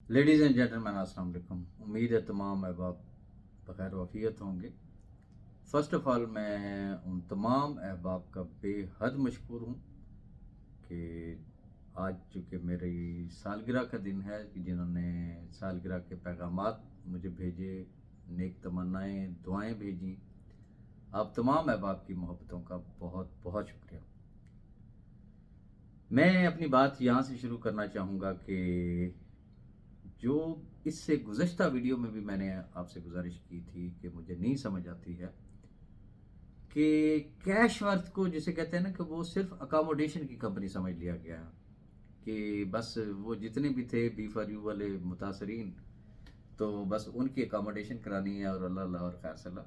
Ladies and gentleman अस्सलाम वालेकुम। उम्मीद है तमाम अहबाब बखैर वाफ़ियत होंगे। फ़र्स्ट ऑफ़ ऑल मैं उन तमाम अहबाब का बेहद मशकूर हूँ कि आज चूँकि मेरी सालगिरह का दिन है कि जिन्होंने सालगिरह के पैगामात मुझे भेजे, नेक तमन्नाएँ, दुआएँ भेजी। आप तमाम अहबाब की मोहब्बतों का बहुत बहुत शुक्रिया। मैं अपनी बात यहाँ से शुरू करना चाहूँगा कि जो इससे गुज़श्ता वीडियो में भी मैंने आपसे गुजारिश की थी कि मुझे नहीं समझ आती है कि कैश वर्थ को जिसे कहते हैं ना कि वो सिर्फ अकोमोडेशन की कंपनी समझ लिया गया है कि बस वो जितने भी थे बी फॉर यू वाले मुतासरीन तो बस उनकी अकोमोडेशन करानी है और अल्लाह अल्लाह और खैर सल्ला।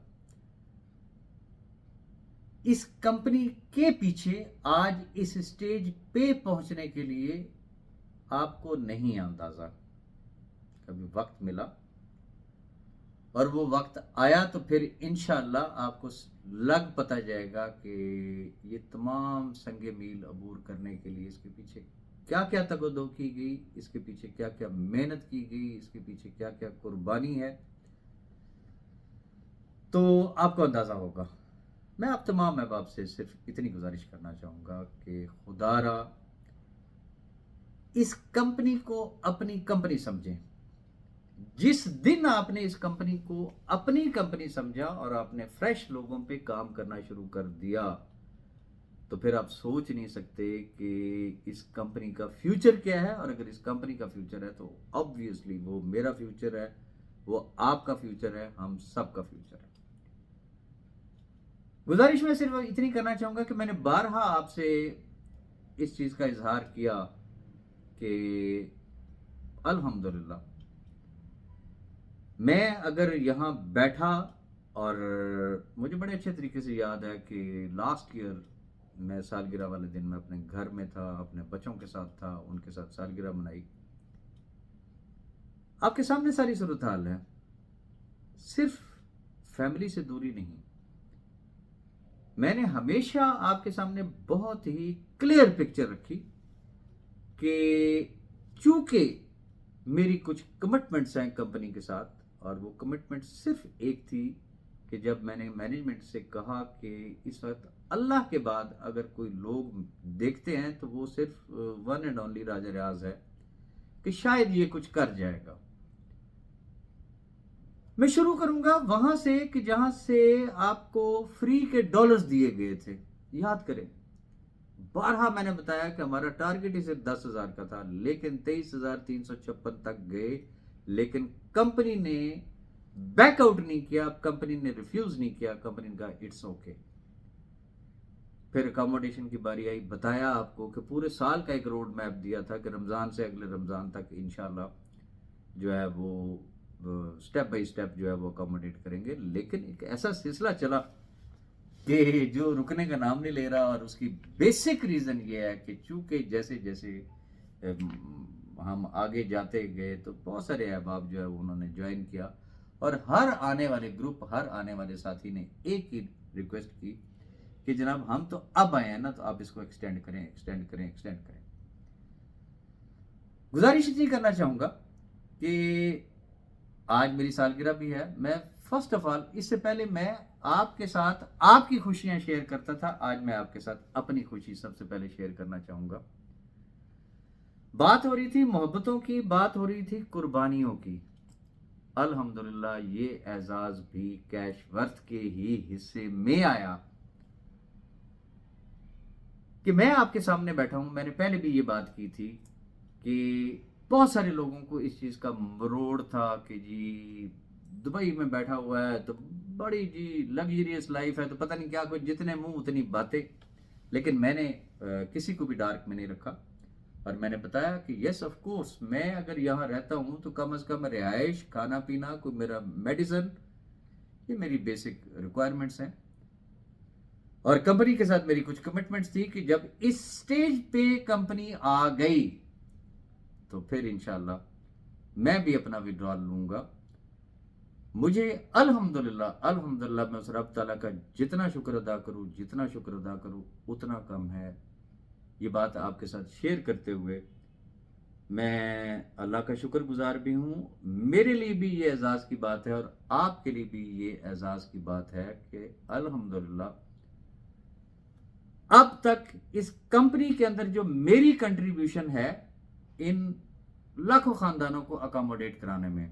इस कंपनी के पीछे आज इस स्टेज पे पहुंचने के लिए आपको नहीं अंदाज़ा। कभी वक्त मिला और वो वक्त आया तो फिर इंशाअल्लाह आपको लग पता जाएगा कि ये तमाम संगे मील अबूर करने के लिए इसके पीछे क्या क्या तगदो की गई, इसके पीछे क्या क्या मेहनत की गई, इसके पीछे क्या क्या कुर्बानी है, तो आपको अंदाज़ा होगा। मैं आप तमाम अहबाब से सिर्फ इतनी गुजारिश करना चाहूँगा कि खुदारा इस कंपनी को अपनी कंपनी समझें। जिस दिन आपने इस कंपनी को अपनी कंपनी समझा और आपने फ्रेश लोगों पे काम करना शुरू कर दिया तो फिर आप सोच नहीं सकते कि इस कंपनी का फ्यूचर क्या है। और अगर इस कंपनी का फ्यूचर है तो ऑब्वियसली वो मेरा फ्यूचर है, वो आपका फ्यूचर है, हम सबका फ्यूचर है। गुजारिश में सिर्फ इतनी करना चाहूंगा कि मैंने बारहा आपसे इस चीज का इजहार किया कि अल्हम्दुलिल्लाह मैं अगर यहाँ बैठा और मुझे बड़े अच्छे तरीके से याद है कि लास्ट ईयर मैं सालगिरह वाले दिन मैं अपने घर में था, अपने बच्चों के साथ था, उनके साथ सालगिरह मनाई। आपके सामने सारी सूरत हाल है, सिर्फ फैमिली से दूरी नहीं। मैंने हमेशा आपके सामने बहुत ही क्लियर पिक्चर रखी कि चूंकि मेरी कुछ कमिटमेंट्स हैं कंपनी के साथ और वो कमिटमेंट सिर्फ एक थी कि जब मैंने मैनेजमेंट से कहा कि इस वक्त अल्लाह के बाद अगर कोई लोग देखते हैं तो वो सिर्फ वन एंड ओनली राजा रियाज है कि शायद ये कुछ कर जाएगा। मैं शुरू करूंगा वहां से कि जहां से आपको फ्री के डॉलर्स दिए गए थे। याद करें, बारहा मैंने बताया कि हमारा टारगेट ही सिर्फ 10,000 का था लेकिन 23,356 तक गए। लेकिन कंपनी ने बैकआउट नहीं किया, कंपनी ने रिफ्यूज नहीं किया, कंपनी ने कहा इट्स ओके। फिर अकोमोडेशन की बारी आई, बताया आपको कि पूरे साल का एक रोड मैप दिया था कि रमज़ान से अगले रमज़ान तक इंशाल्लाह जो है वो स्टेप बाय स्टेप जो है वो अकोमोडेट करेंगे। लेकिन एक ऐसा सिलसिला चला कि जो रुकने का नाम नहीं ले रहा और उसकी बेसिक रीज़न ये है कि चूंकि जैसे जैसे हम आगे जाते गए तो बहुत सारे अहबाब जो है उन्होंने ज्वाइन किया और हर आने वाले ग्रुप, हर आने वाले साथी ने एक ही रिक्वेस्ट की कि जनाब हम तो अब आए हैं ना, तो आप इसको एक्सटेंड करें, एक्सटेंड करें, एक्सटेंड करें। गुजारिश इतनी करना चाहूँगा कि आज मेरी सालगिरह भी है। मैं फर्स्ट ऑफ ऑल इससे पहले मैं आपके साथ आपकी खुशियां शेयर करता था, आज मैं आपके साथ अपनी खुशी सबसे पहले शेयर करना चाहूंगा। बात हो रही थी मोहब्बतों की, बात हो रही थी कुर्बानियों की। अल्हम्दुलिल्लाह ये एजाज भी कैश वर्थ के ही हिस्से में आया कि मैं आपके सामने बैठा हूं। मैंने पहले भी ये बात की थी कि बहुत सारे लोगों को इस चीज़ का मरोड़ था कि जी दुबई में बैठा हुआ है तो बड़ी जी लग्जरियस लाइफ है, तो पता नहीं क्या कुछ, जितने मुंह उतनी बातें। लेकिन मैंने किसी को भी डार्क में नहीं रखा और मैंने बताया कि यस ऑफ कोर्स मैं अगर यहाँ रहता हूँ तो कम से कम रिहाइश, खाना पीना, कोई मेरा मेडिसिन, ये मेरी बेसिक रिक्वायरमेंट्स हैं। और कंपनी के साथ मेरी कुछ कमिटमेंट्स थी कि जब इस स्टेज पे कंपनी आ गई तो फिर इंशाल्लाह मैं भी अपना विड्रॉल लूंगा। मुझे अल्हम्दुलिल्लाह अल्हम्दुलिल्लाह मैं उस रब ताला का जितना शुक्र अदा करूं, जितना शुक्र अदा करूं उतना कम है। ये बात आपके साथ शेयर करते हुए मैं अल्लाह का शुक्रगुजार भी हूँ। मेरे लिए भी ये एजाज़ की बात है और आपके लिए भी ये एजाज़ की बात है कि अल्हम्दुलिल्लाह अब तक इस कंपनी के अंदर जो मेरी कंट्रीब्यूशन है इन लाखों खानदानों को अकोमोडेट कराने में,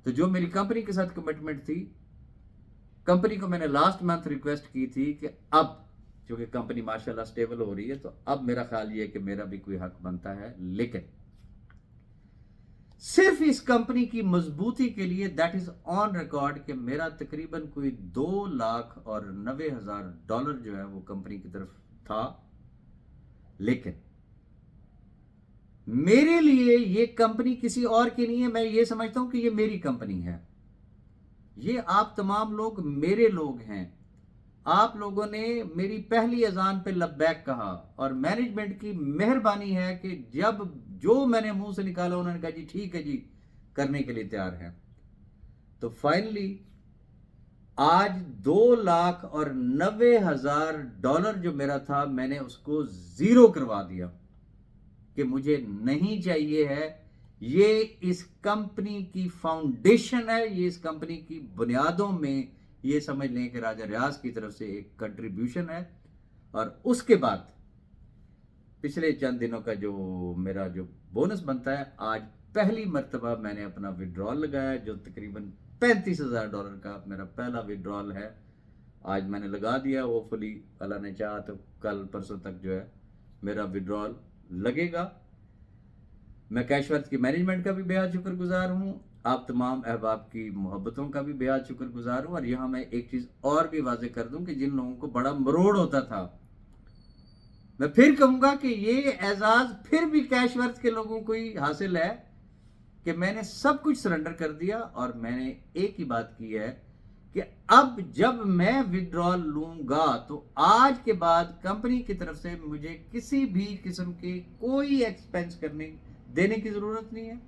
तो जो मेरी कंपनी के साथ कमिटमेंट थी, कंपनी को मैंने लास्ट मंथ रिक्वेस्ट की थी कि अब चूंकि कंपनी माशाल्लाह स्टेबल हो रही है तो अब मेरा ख्याल ये है कि मेरा भी कोई हक बनता है, लेकिन सिर्फ इस कंपनी की मजबूती के लिए दैट इज ऑन रिकॉर्ड कि मेरा तकरीबन कोई $2,90,000 जो है वो कंपनी की तरफ था। लेकिन मेरे लिए ये कंपनी किसी और की नहीं है, मैं ये समझता हूं कि ये मेरी कंपनी है। ये आप तमाम लोग मेरे लोग हैं। आप लोगों ने मेरी पहली अजान पे लब्बैक कहा और मैनेजमेंट की मेहरबानी है कि जब जो मैंने मुंह से निकाला उन्होंने कहा जी ठीक है जी, करने के लिए तैयार हैं। तो फाइनली आज $2,90,000 जो मेरा था मैंने उसको जीरो करवा दिया कि मुझे नहीं चाहिए है। ये इस कंपनी की फाउंडेशन है, ये इस कंपनी की बुनियादों में ये समझ लें कि राजा रियाज की तरफ से एक कंट्रीब्यूशन है। और उसके बाद पिछले चंद दिनों का जो मेरा जो बोनस बनता है, आज पहली मर्तबा मैंने अपना विड्रॉल लगाया जो तकरीबन $35,000 का मेरा पहला विड्रॉल है। आज मैंने लगा दिया, होपफुली अल्लाह ने चाहा तो कल परसों तक जो है मेरा विड्रॉल लगेगा। मैं कैशवर्थ की मैनेजमेंट का भी बेहद शुक्रगुजार हूँ, आप तमाम अहबाब की मोहब्बतों का भी बेहद शुक्रगुजार हूँ। और यहाँ मैं एक चीज़ और भी वाजे कर दूँ कि जिन लोगों को बड़ा मरोड़ होता था, मैं फिर कहूँगा कि ये एजाज़ फिर भी कैशवर्थ के लोगों को ही हासिल है कि मैंने सब कुछ सरेंडर कर दिया और मैंने एक ही बात की है कि अब जब मैं विड्रॉल लूंगा तो आज के बाद कंपनी की तरफ से मुझे किसी भी किस्म के कोई एक्सपेंस देने की जरूरत नहीं है।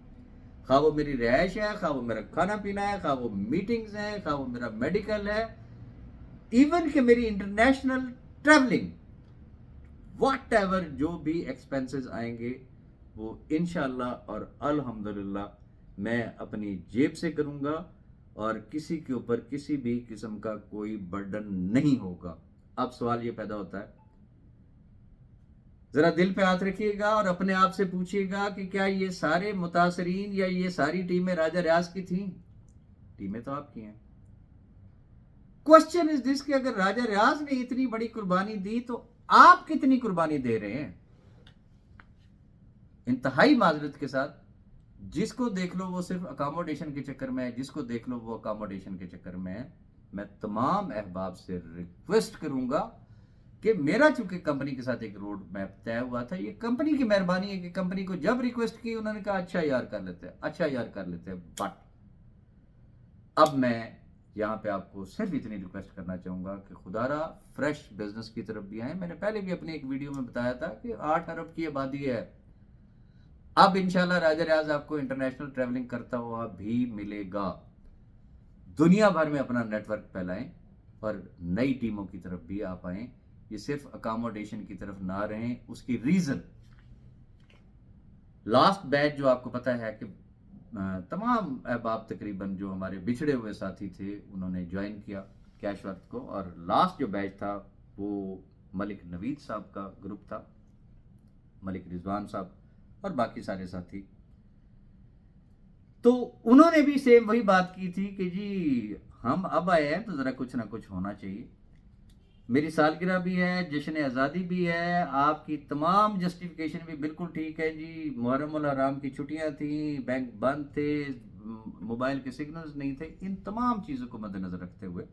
खा वो मेरी रिहाइश है, खा वो मेरा खाना पीना है, खा वो मीटिंग्स है, खा वो मेरा मेडिकल है, इवन कि मेरी इंटरनेशनल ट्रैवलिंग, वॉट एवर जो भी एक्सपेंसेस आएंगे वो इंशाल्लाह और अल्हम्दुलिल्लाह मैं अपनी जेब से करूंगा और किसी के ऊपर किसी भी किस्म का कोई बर्डन नहीं होगा। अब सवाल ये पैदा होता है, जरा दिल पे हाथ रखिएगा और अपने आप से पूछिएगा कि क्या ये सारे मुतासरीन या ये सारी टीमें राजा रियाज की थी? टीमें तो आपकी हैं। क्वेश्चन इज दिस कि अगर राजा रियाज ने इतनी बड़ी कुर्बानी दी तो आप कितनी कुर्बानी दे रहे हैं? इंतहाई माजरत के साथ, जिसको देख लो वो सिर्फ अकोमोडेशन के चक्कर में है, जिसको देख लो वो अकोमोडेशन के चक्कर में है। मैं तमाम अहबाब से रिक्वेस्ट करूंगा कि मेरा चूंकि कंपनी के साथ एक रोड मैप तय हुआ था, ये कंपनी की मेहरबानी है कि कंपनी को जब रिक्वेस्ट की उन्होंने कहा अच्छा यार कर लेते हैं, अच्छा यार कर लेते हैं। बट अब मैं यहाँ पे आपको सिर्फ इतनी रिक्वेस्ट करना चाहूंगा कि खुदारा फ्रेश बिजनेस की तरफ भी आए। मैंने पहले भी अपनी एक वीडियो में बताया था कि 8 अरब की आबादी है। अब इंशाल्लाह राजा रियाज आपको इंटरनेशनल ट्रैवलिंग करता हुआ भी मिलेगा। दुनिया भर में अपना नेटवर्क फैलाएं और नई टीमों की तरफ भी आप आए। ये सिर्फ अकोमोडेशन की तरफ ना रहें। उसकी रीजन, लास्ट बैच जो आपको पता है कि तमाम अहबाब तकरीबन जो हमारे बिछड़े हुए साथी थे उन्होंने ज्वाइन किया कैशवर्थ को, और लास्ट जो बैच था वो मलिक नवीद साहब का ग्रुप था, मलिक रिजवान साहब और बाकी सारे साथी। तो उन्होंने भी सेम वही बात की थी कि जी हम अब आए हैं तो जरा कुछ ना कुछ होना चाहिए। मेरी सालगिरह भी है, जश्न आज़ादी भी है, आपकी तमाम जस्टिफिकेशन भी बिल्कुल ठीक है जी। मुहर्रम उल हराम की छुट्टियां थी, बैंक बंद थे, मोबाइल के सिग्नल्स नहीं थे, इन तमाम चीज़ों को मद्देनजर रखते हुए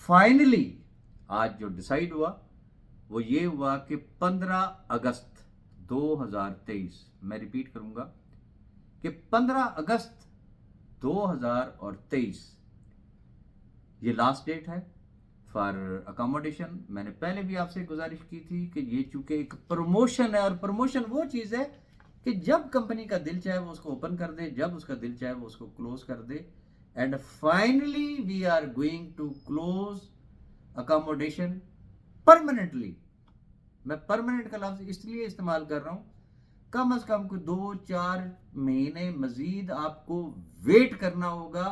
फाइनली आज जो डिसाइड हुआ वो ये हुआ कि 15 अगस्त 2023, मैं रिपीट करूंगा कि 15 अगस्त 2023 ये लास्ट डेट है फॉर अकोमोडेशन। मैंने पहले भी आपसे गुजारिश की थी कि ये चूंकि एक प्रमोशन है और प्रमोशन वो चीज़ है कि जब कंपनी का दिल चाहे वो उसको ओपन कर दे, जब उसका दिल चाहे वो उसको क्लोज कर दे। And finally we are going to close accommodation permanently. मैं परमानेंट का लफ्ज इसलिए इस्तेमाल कर रहा हूं कम از कम कोई 2-4 महीने मजीद आपको वेट करना होगा।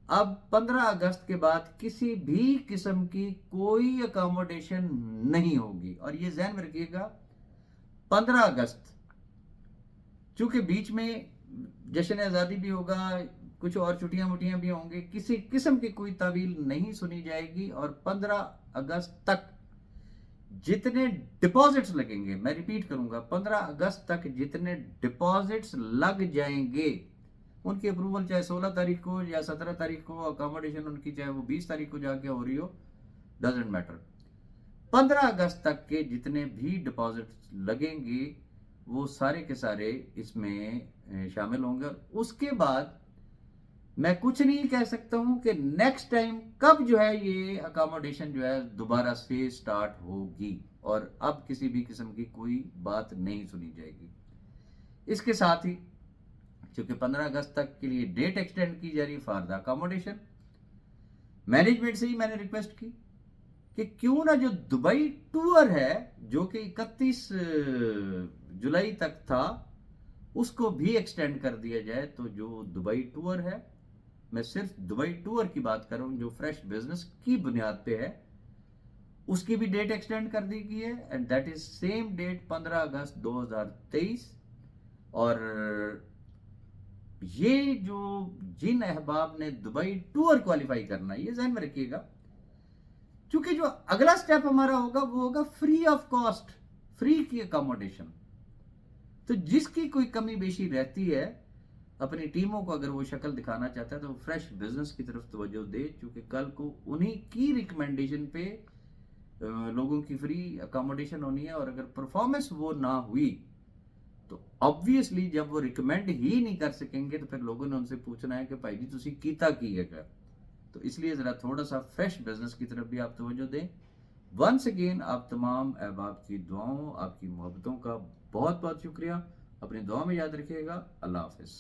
अब 15 अगस्त के बाद किसी भी किस्म की कोई अकोमोडेशन नहीं होगी। और ये ध्यान में रखिएगा, 15 अगस्त, चूंकि बीच में जश्न आज़ादी भी होगा, कुछ और छुट्टियां मुटियां भी होंगी, किसी किस्म की कोई तावील नहीं सुनी जाएगी। और 15 अगस्त तक जितने डिपॉजिट्स लगेंगे, मैं रिपीट करूंगा, 15 अगस्त तक जितने डिपॉजिट्स लग जाएंगे, उनकी अप्रूवल चाहे 16 तारीख को या 17 तारीख को, अकोमोडेशन उनकी चाहे वो 20 तारीख को जाके हो रही हो, डजेंट मैटर। 15 अगस्त तक के जितने भी डिपॉजिट्स लगेंगे वो सारे के सारे इसमें शामिल होंगे। उसके बाद मैं कुछ नहीं कह सकता हूं कि नेक्स्ट टाइम कब जो है ये अकोमोडेशन जो है दोबारा से स्टार्ट होगी, और अब किसी भी किस्म की कोई बात नहीं सुनी जाएगी। इसके साथ ही क्योंकि 15 अगस्त तक के लिए डेट एक्सटेंड की जा रही फॉर द अकोमोडेशन, मैनेजमेंट से ही मैंने रिक्वेस्ट की कि क्यों ना जो दुबई टूर है जो कि 31 जुलाई तक था, उसको भी एक्सटेंड कर दिया जाए। तो जो दुबई टूर है, मैं सिर्फ दुबई टूर की बात कर रहा हूं, जो फ्रेश बिजनेस की बुनियाद पे है, उसकी भी डेट एक्सटेंड कर दी गई है, and that is same date 15 अगस्त 2023। और ये जो जिन अहबाब ने दुबई टूर क्वालिफाई करना है, ये ध्यान में रखिएगा, क्योंकि जो अगला स्टेप हमारा होगा वो होगा फ्री ऑफ कॉस्ट, फ्री की अकोमोडेशन। तो जिसकी कोई कमी बेशी रहती है, अपनी टीमों को अगर वो शक्ल दिखाना चाहता है, तो फ्रेश बिजनेस की तरफ तवज्जो दे, क्योंकि कल को उन्हीं की रिकमेंडेशन पे लोगों की फ्री अकोमोडेशन होनी है। और अगर परफॉर्मेंस वो ना हुई तो ऑब्वियसली जब वो रिकमेंड ही नहीं कर सकेंगे, तो फिर लोगों ने उनसे पूछना है कि भाई जी तुसी कीता की है क्या। तो इसलिए जरा थोड़ा सा फ्रेश बिजनेस की तरफ भी आप तवज्जो दें। वंस अगेन आप तमाम अहबाब की दुआओं, आपकी मोहब्बतों का बहुत बहुत शुक्रिया। अपनी दुआ में याद रखिएगा। अल्लाह हाफिज।